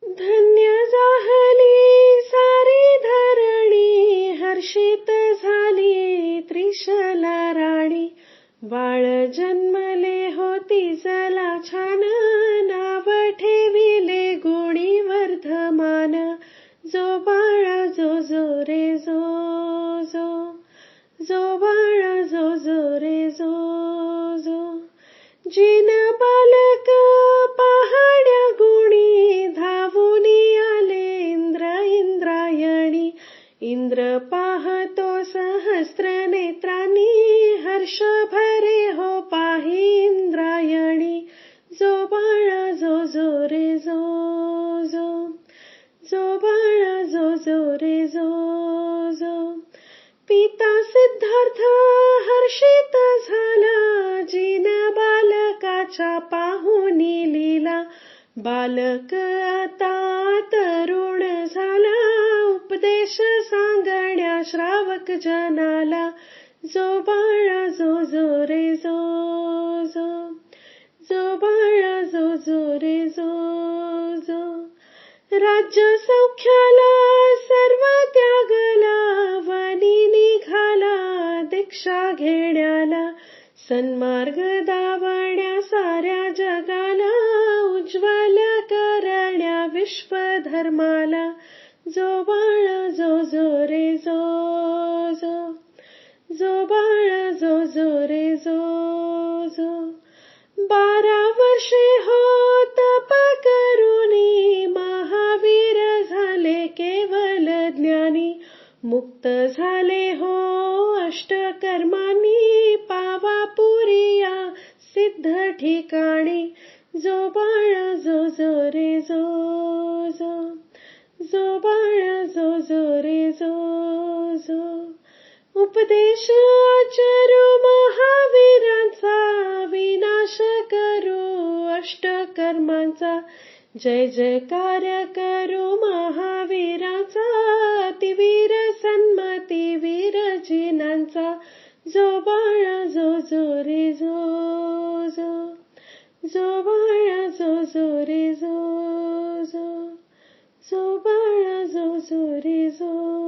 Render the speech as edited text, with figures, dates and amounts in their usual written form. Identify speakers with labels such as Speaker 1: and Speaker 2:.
Speaker 1: धन्य जाहली सारी धरणी, हर्षित झाली त्रिशला राणी. बाळ जन्मले होती चला छान, नाव ठेविले गुणी वर्धमान. जो बाळा जो जो रे जो जो, जो बाळा जो जो रे जो जो. जिन बालक पहाड्या गुणी, धावूनी आले इंद्र इंद्रायणी. इंद्र पाहतो सहस्त्र नेत्रांनी, हर्ष भरे हो पाही इंद्रायणी. जो बाळा जो जो रे जो जो, जो बाळा जो जो रे जो जो. पिता सिद्धार्थ हर्षित झाला, जिन बालकाच्या पाहुनी लीला. बालक आता तरुण झाला, उपदेश सांगण्या श्रावक जनाला. जो बाळा जो जो रे जो जो, जो बाळा जो जो रे जो जो. राज्य सौख्याला सर्व त्यागला, वनी निघाला दीक्षा घेण्याला. सन्मार्ग दावण्या साऱ्या जगाला, उज्ज्वल करण्या विश्व धर्माला. जो बाळा जो जो रे जो जो, जो बाळा जो जो रे जो जो. 12 वर्षे हो तप करुनी, महावीर झाले केवल ज्ञानी. मुक्त झाले हो अष्टकर्मांनी, पावा पुरिया सिद्ध ठिकाणी. जो बाळा जो जो रे जो जो, जो बाळा जो जो रे जो जो. उपदेश आचरू महावीरांचा, विनाश करू अष्टकर्मांचा. जय जयकार करू महावीरांचा, अतिवीर सन्मती वीरजिनांचा. जो बाळा जो जो रे जो जो, जो बाळा जो जो रे जो जो, जो बाळा जो जो रे जो